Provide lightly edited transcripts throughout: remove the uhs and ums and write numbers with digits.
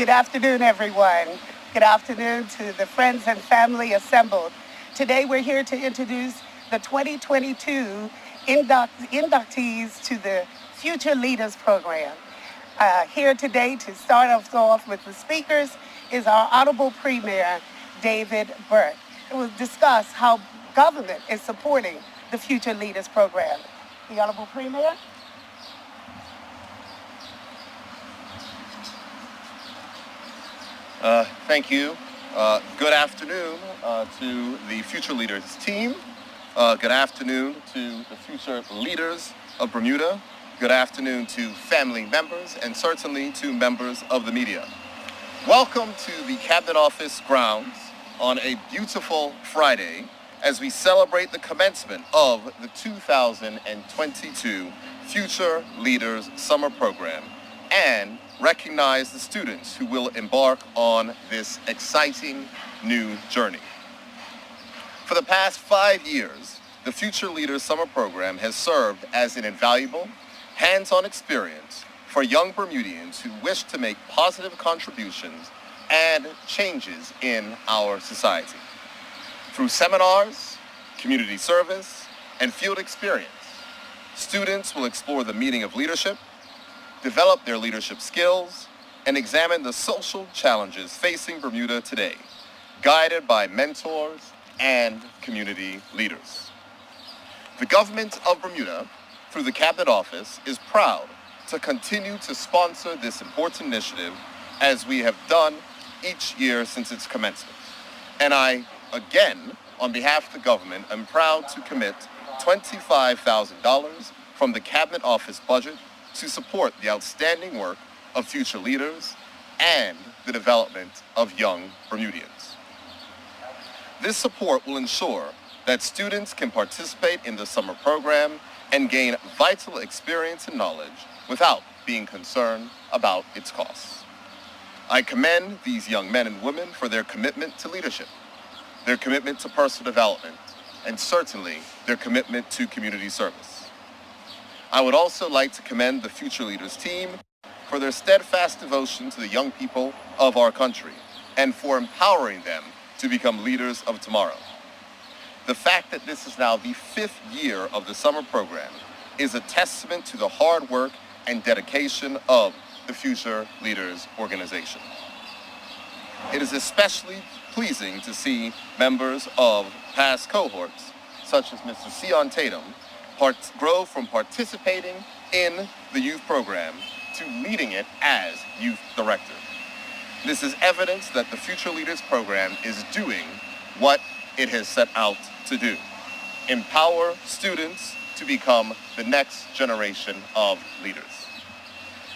Good afternoon, everyone. Good afternoon to the friends and family assembled. Today we're here to introduce the 2022 inductees to the Future Leaders Program. Here today to start us off with the speakers is our Honorable Premier, David Burt. It will discuss how government is supporting the Future Leaders Program. The Honorable Premier. Thank you. Good afternoon to the Future Leaders team. Good afternoon to the future leaders of Bermuda. Good afternoon to family members and certainly to members of the media. Welcome to the Cabinet Office grounds on a beautiful Friday as we celebrate the commencement of the 2022 Future Leaders Summer Program and recognize the students who will embark on this exciting new journey. For the past 5 years, the Future Leaders Summer Program has served as an invaluable, hands-on experience for young Bermudians who wish to make positive contributions and changes in our society. Through seminars, community service, and field experience, students will explore the meaning of leadership, develop their leadership skills, and examine the social challenges facing Bermuda today, guided by mentors and community leaders. The government of Bermuda, through the Cabinet Office, is proud to continue to sponsor this important initiative as we have done each year since its commencement. And I, again, on behalf of the government, am proud to commit $25,000 from the Cabinet Office budget to support the outstanding work of future leaders and the development of young Bermudians. This support will ensure that students can participate in the summer program and gain vital experience and knowledge without being concerned about its costs. I commend these young men and women for their commitment to leadership, their commitment to personal development, and certainly their commitment to community service. I would also like to commend the Future Leaders team for their steadfast devotion to the young people of our country and for empowering them to become leaders of tomorrow. The fact that this is now the 5th year of the summer program is a testament to the hard work and dedication of the Future Leaders organization. It is especially pleasing to see members of past cohorts, such as Mr. Sion Tatum, grow from participating in the youth program to leading it as youth director. This is evidence that the Future Leaders program is doing what it has set out to do: empower students to become the next generation of leaders.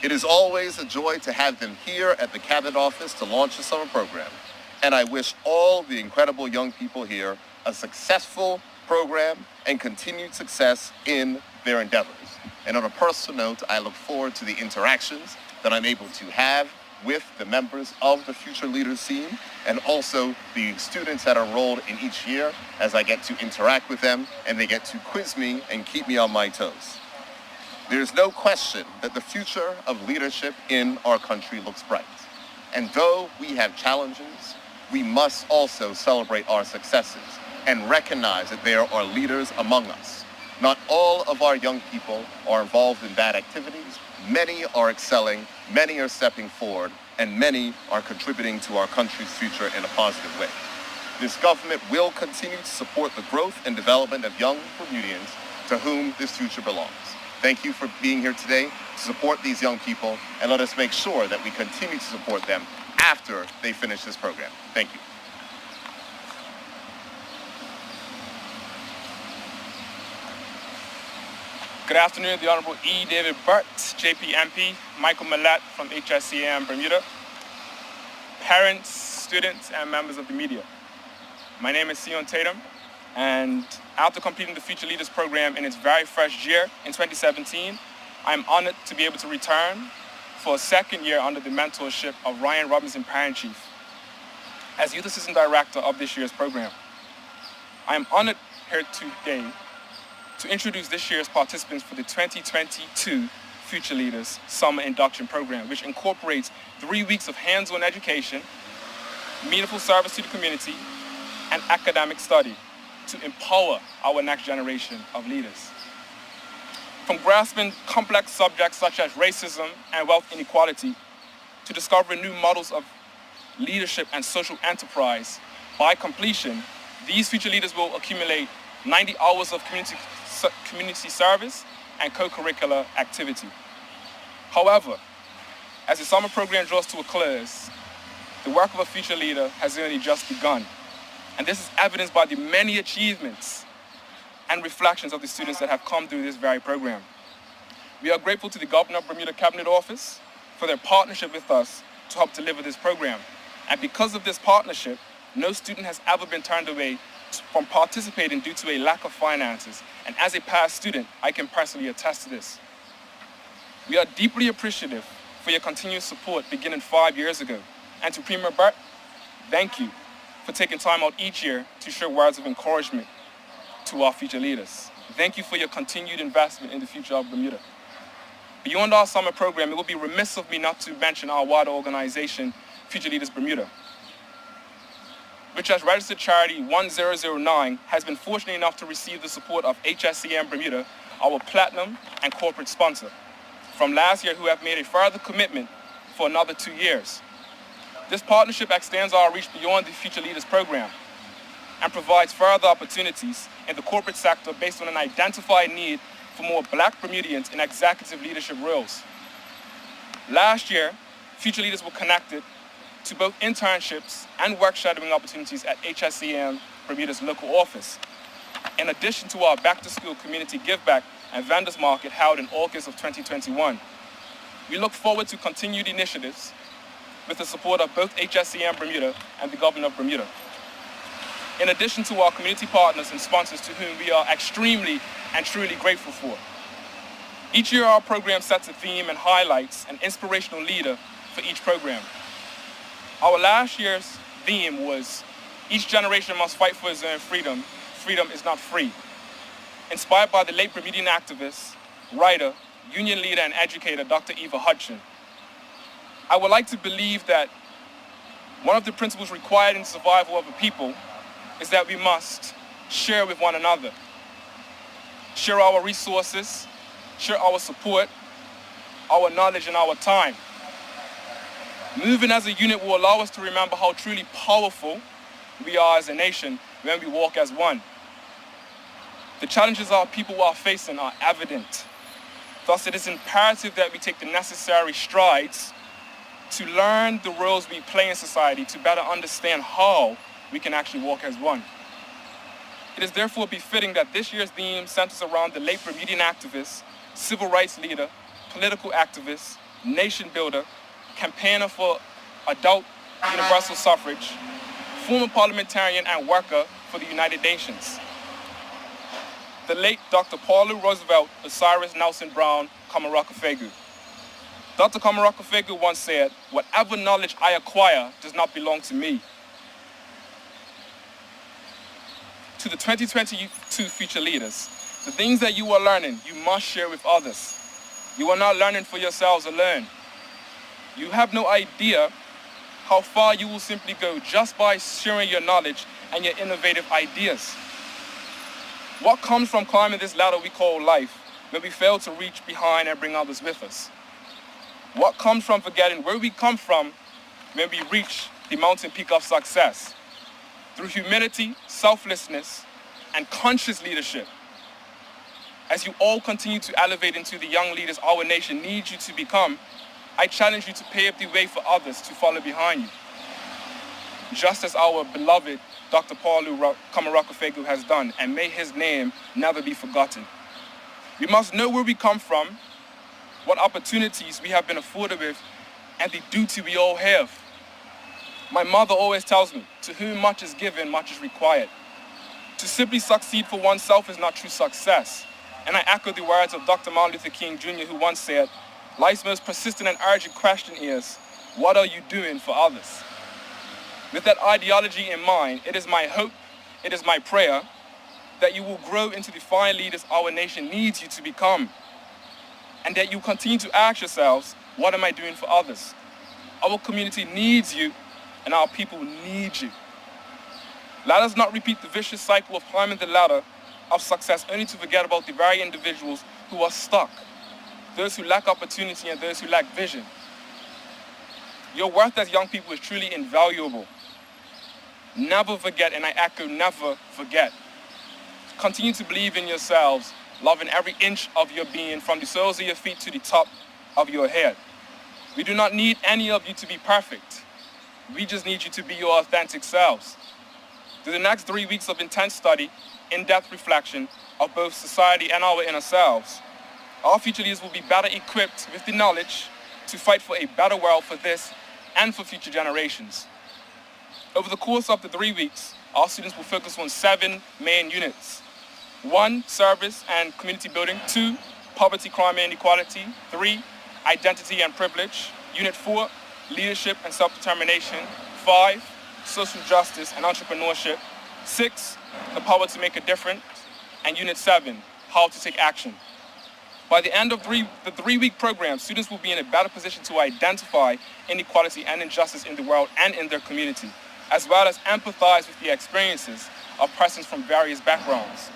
It is always a joy to have them here at the Cabinet Office to launch the summer program, and I wish all the incredible young people here a successful program and continued success in their endeavors. And on a personal note, I look forward to the interactions that I'm able to have with the members of the Future Leaders team and also the students that are enrolled in each year as I get to interact with them and they get to quiz me and keep me on my toes. There's no question that the future of leadership in our country looks bright. And though we have challenges, we must also celebrate our successes and recognize that there are leaders among us. Not all of our young people are involved in bad activities. Many are excelling, many are stepping forward, and many are contributing to our country's future in a positive way. This government will continue to support the growth and development of young Bermudians to whom this future belongs. Thank you for being here today to support these young people, and let us make sure that we continue to support them after they finish this program. Thank you. Good afternoon, the Honorable E. David Burt, JPMP, Michael Millett from HSCAM Bermuda, parents, students, and members of the media. My name is Sion Tatum, and after completing the Future Leaders program in its very first year in 2017, I'm honored to be able to return for a second year under the mentorship of Ryan Robinson, Parent Chief, as Youth Assistant Director of this year's program. I am honored here today to introduce this year's participants for the 2022 Future Leaders Summer Induction Program, which incorporates 3 weeks of hands-on education, meaningful service to the community, and academic study to empower our next generation of leaders. From grasping complex subjects such as racism and wealth inequality to discovering new models of leadership and social enterprise, by completion, these future leaders will accumulate 90 hours of community service and co-curricular activity. However, as the summer program draws to a close, the work of a future leader has only just begun. And this is evidenced by the many achievements and reflections of the students that have come through this very program. We are grateful to the Governor of Bermuda Cabinet Office for their partnership with us to help deliver this program. And because of this partnership, no student has ever been turned away from participating due to a lack of finances. And as a past student, I can personally attest to this. We are deeply appreciative for your continued support beginning 5 years ago. And to Premier Burt, thank you for taking time out each year to share words of encouragement to our future leaders. Thank you for your continued investment in the future of Bermuda. Beyond our summer program, it would be remiss of me not to mention our wider organization, Future Leaders Bermuda, which as registered charity 1009 has been fortunate enough to receive the support of HSCM Bermuda, our platinum and corporate sponsor, from last year, who have made a further commitment for another 2 years. This partnership extends our reach beyond the Future Leaders program and provides further opportunities in the corporate sector based on an identified need for more Black Bermudians in executive leadership roles. Last year, Future Leaders were connected to both internships and work shadowing opportunities at HSCM Bermuda's local office, in addition to our back-to-school community give-back and vendors market held in August of 2021. We look forward to continued initiatives with the support of both HSCM Bermuda and the Governor of Bermuda. In addition to our community partners and sponsors to whom we are extremely and truly grateful for. Each year our program sets a theme and highlights an inspirational leader for each program. Our last year's theme was, each generation must fight for its own freedom. Freedom is not free. Inspired by the late Bermudian activist, writer, union leader, and educator, Dr. Eva Hudson. I would like to believe that one of the principles required in the survival of a people is that we must share with one another. Share our resources, share our support, our knowledge, and our time. Moving as a unit will allow us to remember how truly powerful we are as a nation when we walk as one. The challenges our people are facing are evident. Thus, it is imperative that we take the necessary strides to learn the roles we play in society to better understand how we can actually walk as one. It is therefore befitting that this year's theme centers around the late Bermudian activist, civil rights leader, political activist, nation builder, campaigner for adult universal suffrage, former parliamentarian and worker for the United Nations, the late Dr. Paulu Roosevelt Osiris Nelson Brown Kamaraka-Fegu. Dr. Kamaraka-Fegu once said, "Whatever knowledge I acquire does not belong to me." To the 2022 future leaders, the things that you are learning, you must share with others. You are not learning for yourselves alone. You have no idea how far you will simply go just by sharing your knowledge and your innovative ideas. What comes from climbing this ladder we call life when we fail to reach behind and bring others with us? What comes from forgetting where we come from when we reach the mountain peak of success? Through humility, selflessness, and conscious leadership. As you all continue to elevate into the young leaders our nation needs you to become, I challenge you to pave the way for others to follow behind you. Just as our beloved Dr. Paulu Kamaraka-Fegu has done, and may his name never be forgotten. We must know where we come from, what opportunities we have been afforded with, and the duty we all have. My mother always tells me, to whom much is given, much is required. To simply succeed for oneself is not true success. And I echo the words of Dr. Martin Luther King Jr., who once said, life's most persistent and urgent question is, what are you doing for others? With that ideology in mind, it is my hope, it is my prayer, that you will grow into the fine leaders our nation needs you to become. and that you continue to ask yourselves, what am I doing for others? Our community needs you, and our people need you. Let us not repeat the vicious cycle of climbing the ladder of success only to forget about the very individuals who are stuck, those who lack opportunity and those who lack vision. Your worth as young people is truly invaluable. Never forget, and I echo, never forget. Continue to believe in yourselves, loving every inch of your being, from the soles of your feet to the top of your head. We do not need any of you to be perfect. We just need you to be your authentic selves. Through the next 3 weeks of intense study, in-depth reflection of both society and our inner selves, our future leaders will be better equipped with the knowledge to fight for a better world for this and for future generations. Over the course of the 3 weeks, our students will focus on 7 main units. 1, service and community building. 2, poverty, crime and inequality. 3, identity and privilege. Unit 4, leadership and self-determination. 5, social justice and entrepreneurship. 6, the power to make a difference. And Unit 7, how to take action. By the end of the 3-week program, students will be in a better position to identify inequality and injustice in the world and in their community, as well as empathize with the experiences of persons from various backgrounds.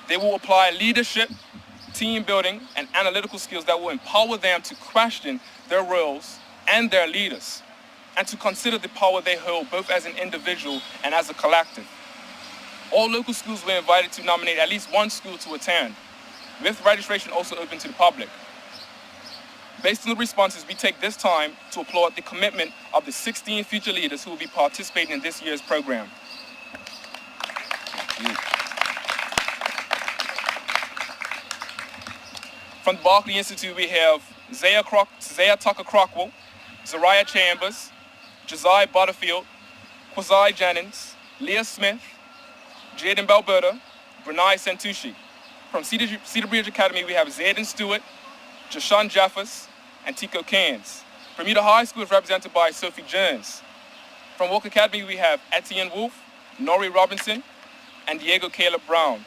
They will apply leadership, team building, and analytical skills that will empower them to question their roles and their leaders, and to consider the power they hold both as an individual and as a collective. All local schools were invited to nominate at least one school to attend, with registration also open to the public. Based on the responses, we take this time to applaud the commitment of the 16 future leaders who will be participating in this year's program. From the Barclay Institute, we have Zaya Tucker Crockwell, Zariah Chambers, Josiah Butterfield, Kwazai Jennings, Leah Smith, Jaden Belberta, Brenai Santucci. From Cedar Bridge Academy, we have Zayden Stewart, Jashawn Jeffers, and Tico Cairns. Bermuda High School is represented by Sophie Jones. From Walker Academy, we have Etienne Wolf, Nori Robinson, and Diego Caleb Brown.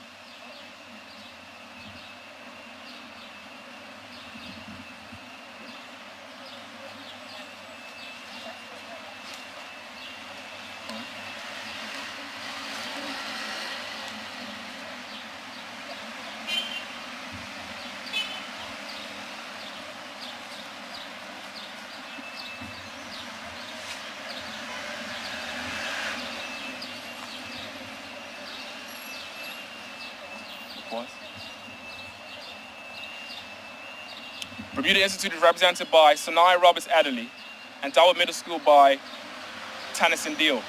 Bermuda Institute is represented by Sanai Roberts Adderley, and Doward Middle School by Tennyson Deal.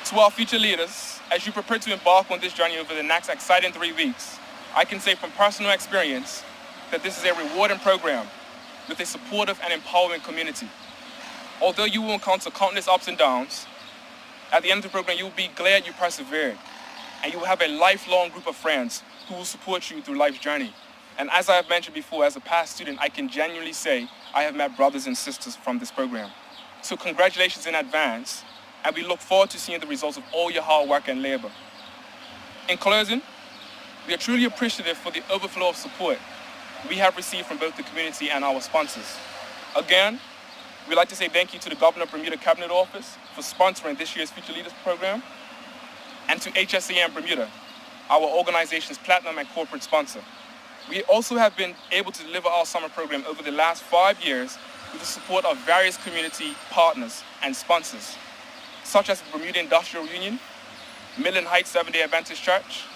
To our future leaders, as you prepare to embark on this journey over the next exciting 3 weeks, I can say from personal experience that this is a rewarding program with a supportive and empowering community. Although you will encounter countless ups and downs, at the end of the program you will be glad you persevered, and you will have a lifelong group of friends who will support you through life's journey. And as I have mentioned before, as a past student, I can genuinely say I have met brothers and sisters from this program. So congratulations in advance, and we look forward to seeing the results of all your hard work and labor. In closing, we are truly appreciative for the overflow of support we have received from both the community and our sponsors. Again, we'd like to say thank you to the Governor of Bermuda Cabinet Office for sponsoring this year's Future Leaders Program, and to HSCM Bermuda, our organization's platinum and corporate sponsor. We also have been able to deliver our summer program over the last 5 years with the support of various community partners and sponsors, such as the Bermuda Industrial Union, Midland Heights Seventh-day Adventist Church,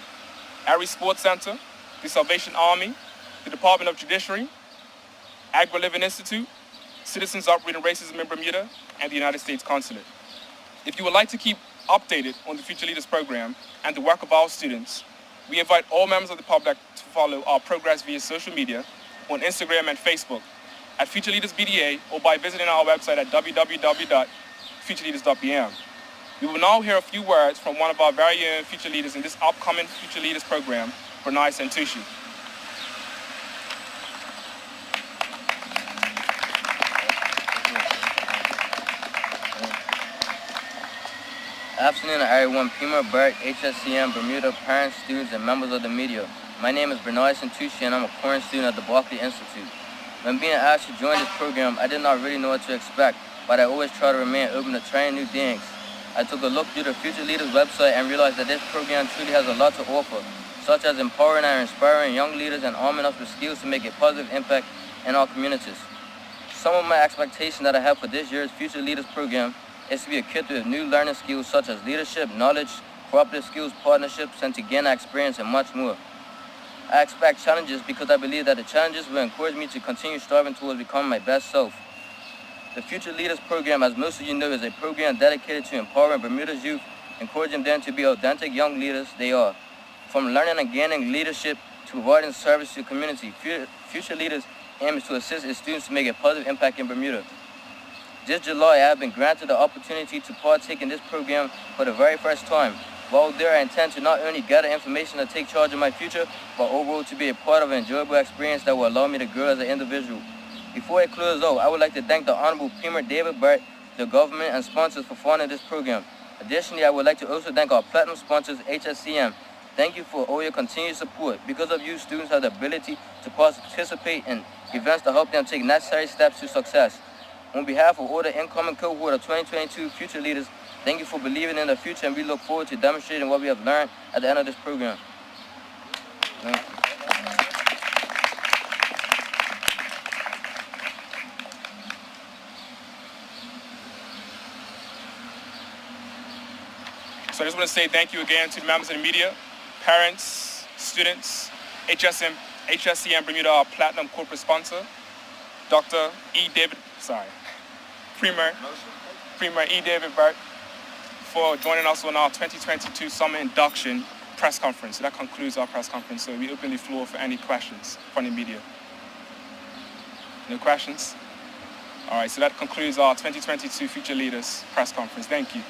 Aries Sports Center, the Salvation Army, the Department of Judiciary, Agri Living Institute, Citizens Uprooting Racism in Bermuda, and the United States Consulate. If you would like to keep updated on the Future Leaders Program and the work of our students, we invite all members of the public to follow our progress via social media on Instagram and Facebook at Future Leaders BDA, or by visiting our website at www.futureleaders.bm. We will now hear a few words from one of our very own future leaders in this upcoming Future Leaders Program, Brenai Santucci. Afternoon, everyone. Pima Burke, HSCM, Bermuda, parents, students, and members of the media. My name is Bernard Santucci, and I'm a current student at the Berkeley Institute. When being asked to join this program, I did not really know what to expect, but I always try to remain open to trying new things. I took a look through the Future Leaders website and realized that this program truly has a lot to offer, such as empowering and inspiring young leaders and arming us with skills to make a positive impact in our communities. Some of my expectations that I have for this year's Future Leaders program is to be equipped with new learning skills such as leadership, knowledge, cooperative skills, partnerships, and to gain experience and much more. I expect challenges because I believe that the challenges will encourage me to continue striving towards becoming my best self. The Future Leaders program, as most of you know, is a program dedicated to empowering Bermuda's youth, encouraging them to be authentic young leaders they are. From learning and gaining leadership to providing service to the community, Future Leaders aims to assist its students to make a positive impact in Bermuda. This July, I have been granted the opportunity to partake in this program for the very first time. While there, I intend to not only gather information to take charge of my future, but overall to be a part of an enjoyable experience that will allow me to grow as an individual. Before I close out, I would like to thank the Honorable Premier David Burt, the government, and sponsors for funding this program. Additionally, I would like to also thank our platinum sponsors, HSCM. Thank you for all your continued support. Because of you, students have the ability to participate in events to help them take necessary steps to success. On behalf of all the incoming cohort of 2022 Future Leaders, thank you for believing in the future, and we look forward to demonstrating what we have learned at the end of this program. Thank you. So I just want to say thank you again to the members of the media, parents, students, HSCM Bermuda, our platinum corporate sponsor, Premier E. David Burt, for joining us on our 2022 Summer Induction press conference. So that concludes our press conference. So we open the floor for any questions from the media. No questions? All right, so that concludes our 2022 Future Leaders press conference. Thank you.